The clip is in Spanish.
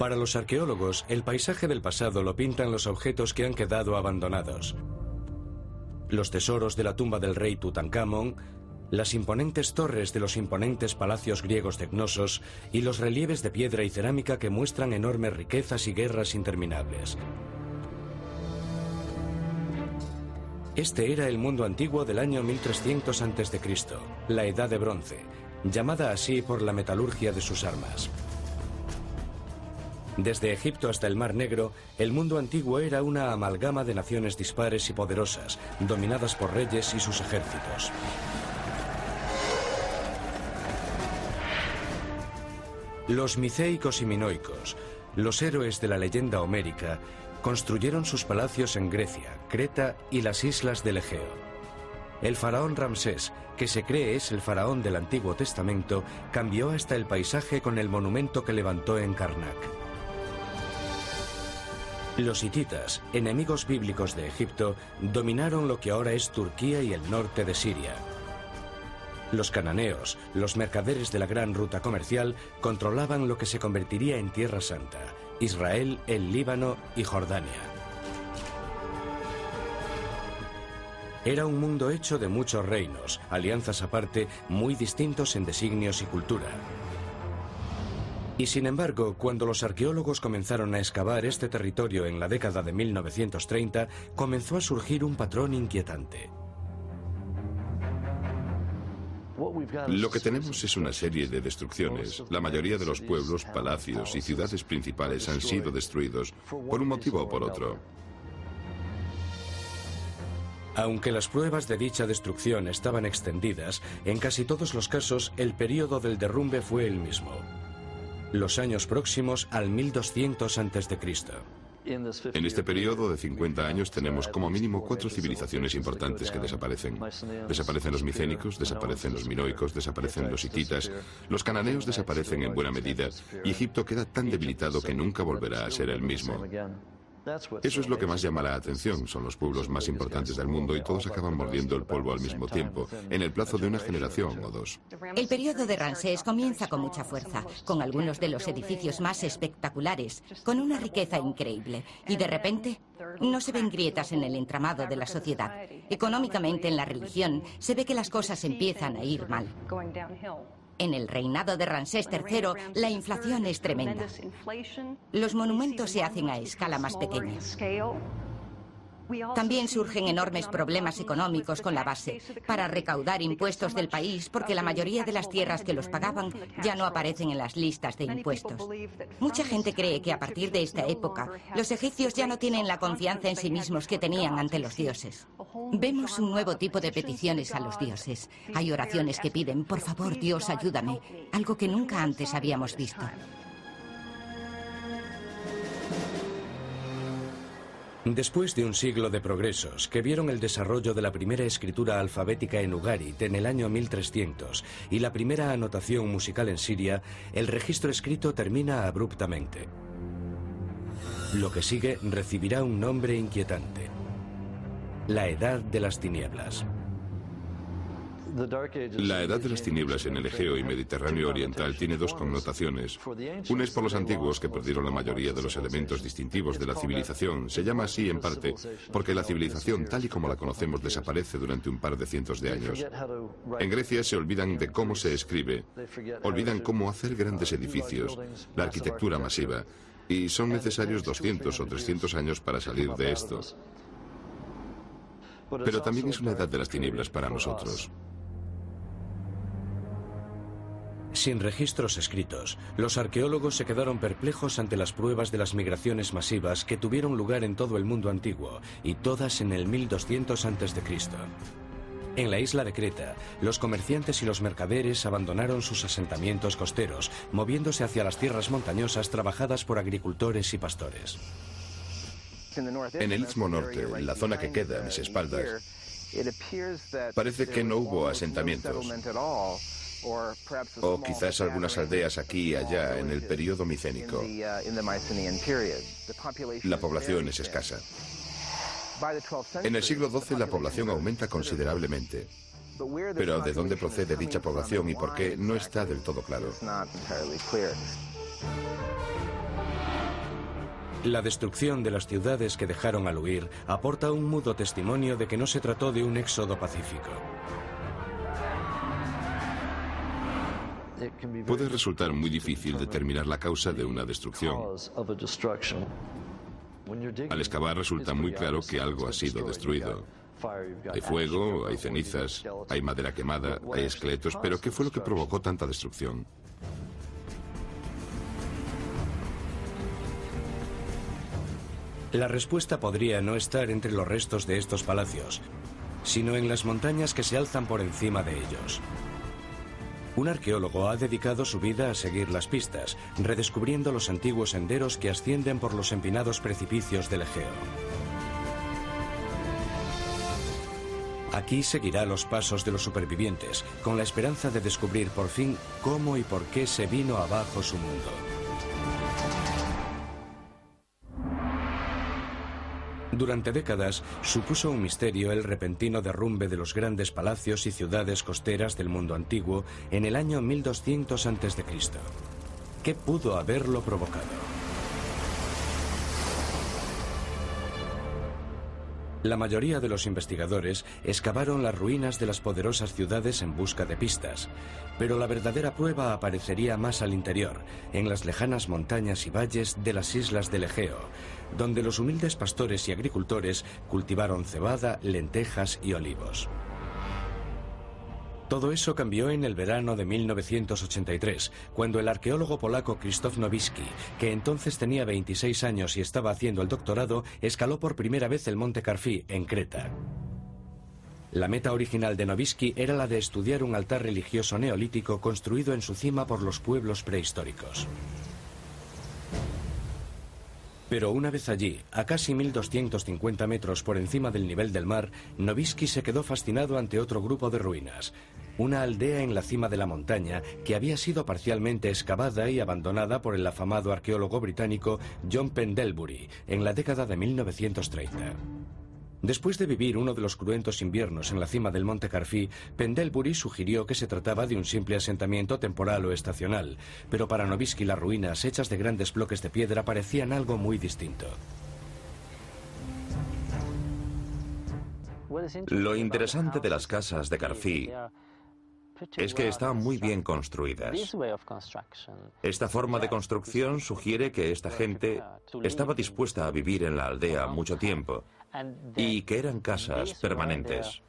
Para los arqueólogos, el paisaje del pasado lo pintan los objetos que han quedado abandonados. Los tesoros de la tumba del rey Tutankamón, las imponentes torres de los imponentes palacios griegos de Cnosos y los relieves de piedra y cerámica que muestran enormes riquezas y guerras interminables. Este era el mundo antiguo del año 1300 a.C., la Edad de Bronce, llamada así por la metalurgia de sus armas. Desde Egipto hasta el Mar Negro, el mundo antiguo era una amalgama de naciones dispares y poderosas, dominadas por reyes y sus ejércitos. Los miceicos y minoicos, los héroes de la leyenda homérica, construyeron sus palacios en Grecia, Creta y las islas del Egeo. El faraón Ramsés, que se cree es el faraón del Antiguo Testamento, cambió hasta el paisaje con el monumento que levantó en Karnak. Los hititas, enemigos bíblicos de Egipto, dominaron lo que ahora es Turquía y el norte de Siria. Los cananeos, los mercaderes de la gran ruta comercial, controlaban lo que se convertiría en Tierra Santa, Israel, el Líbano y Jordania. Era un mundo hecho de muchos reinos, alianzas aparte, muy distintos en designios y cultura. Y sin embargo, cuando los arqueólogos comenzaron a excavar este territorio en la década de 1930, comenzó a surgir un patrón inquietante. Lo que tenemos es una serie de destrucciones. La mayoría de los pueblos, palacios y ciudades principales han sido destruidos por un motivo o por otro. Aunque las pruebas de dicha destrucción estaban extendidas, en casi todos los casos el período del derrumbe fue el mismo. Los años próximos al 1200 a.C. En este periodo de 50 años tenemos como mínimo 4 civilizaciones importantes que desaparecen. Desaparecen los micénicos, desaparecen los minoicos, desaparecen los hititas, los cananeos desaparecen en buena medida y Egipto queda tan debilitado que nunca volverá a ser el mismo. Eso es lo que más llama la atención, son los pueblos más importantes del mundo y todos acaban mordiendo el polvo al mismo tiempo, en el plazo de una generación o dos. El periodo de Ramsés comienza con mucha fuerza, con algunos de los edificios más espectaculares, con una riqueza increíble, y de repente no se ven grietas en el entramado de la sociedad. Económicamente, en la religión, se ve que las cosas empiezan a ir mal. En el reinado de Ramsés III, la inflación es tremenda. Los monumentos se hacen a escala más pequeña. También surgen enormes problemas económicos con la base para recaudar impuestos del país porque la mayoría de las tierras que los pagaban ya no aparecen en las listas de impuestos. Mucha gente cree que a partir de esta época los egipcios ya no tienen la confianza en sí mismos que tenían ante los dioses. Vemos un nuevo tipo de peticiones a los dioses. Hay oraciones que piden, por favor, Dios, ayúdame, algo que nunca antes habíamos visto. Después de un siglo de progresos que vieron el desarrollo de la primera escritura alfabética en Ugarit en el año 1300 y la primera anotación musical en Siria, el registro escrito termina abruptamente. Lo que sigue recibirá un nombre inquietante: la Edad de las Tinieblas. La Edad de las Tinieblas en el Egeo y Mediterráneo Oriental tiene dos connotaciones. Una es por los antiguos, que perdieron la mayoría de los elementos distintivos de la civilización. Se llama así en parte porque la civilización tal y como la conocemos desaparece durante un par de cientos de años. En Grecia se olvidan de cómo se escribe, olvidan cómo hacer grandes edificios, la arquitectura masiva, y son necesarios 200 o 300 años para salir de esto. Pero también es una Edad de las Tinieblas para nosotros. Sin registros escritos, los arqueólogos se quedaron perplejos ante las pruebas de las migraciones masivas que tuvieron lugar en todo el mundo antiguo, y todas en el 1200 a.C. En la isla de Creta, los comerciantes y los mercaderes abandonaron sus asentamientos costeros, moviéndose hacia las tierras montañosas trabajadas por agricultores y pastores. En el Istmo Norte, en la zona que queda a mis espaldas, parece que no hubo asentamientos. O quizás algunas aldeas aquí y allá en el período micénico. La población es escasa. En el siglo XII la población aumenta considerablemente. Pero ¿de dónde procede dicha población y por qué? No está del todo claro. La destrucción de las ciudades que dejaron al huir aporta un mudo testimonio de que no se trató de un éxodo pacífico. Puede resultar muy difícil determinar la causa de una destrucción. Al excavar resulta muy claro que algo ha sido destruido. Hay fuego, hay cenizas, hay madera quemada, hay esqueletos, pero ¿qué fue lo que provocó tanta destrucción? La respuesta podría no estar entre los restos de estos palacios, sino en las montañas que se alzan por encima de ellos. Un arqueólogo ha dedicado su vida a seguir las pistas, redescubriendo los antiguos senderos que ascienden por los empinados precipicios del Egeo. Aquí seguirá los pasos de los supervivientes, con la esperanza de descubrir por fin cómo y por qué se vino abajo su mundo. Durante décadas supuso un misterio el repentino derrumbe de los grandes palacios y ciudades costeras del mundo antiguo en el año 1200 a.C. ¿Qué pudo haberlo provocado? La mayoría de los investigadores excavaron las ruinas de las poderosas ciudades en busca de pistas, pero la verdadera prueba aparecería más al interior, en las lejanas montañas y valles de las islas del Egeo, donde los humildes pastores y agricultores cultivaron cebada, lentejas y olivos. Todo eso cambió en el verano de 1983, cuando el arqueólogo polaco Krzysztof Nowicki, que entonces tenía 26 años y estaba haciendo el doctorado, escaló por primera vez el monte Carfi, en Creta. La meta original de Nowicki era la de estudiar un altar religioso neolítico construido en su cima por los pueblos prehistóricos. Pero una vez allí, a casi 1250 metros por encima del nivel del mar, Nowicki se quedó fascinado ante otro grupo de ruinas. Una aldea en la cima de la montaña que había sido parcialmente excavada y abandonada por el afamado arqueólogo británico John Pendlebury en la década de 1930. Después de vivir uno de los cruentos inviernos en la cima del monte Carfi, Pendlebury sugirió que se trataba de un simple asentamiento temporal o estacional, pero para Nowicki las ruinas hechas de grandes bloques de piedra parecían algo muy distinto. Lo interesante de las casas de Carfi es que están muy bien construidas. Esta forma de construcción sugiere que esta gente estaba dispuesta a vivir en la aldea mucho tiempo y que eran casas permanentes.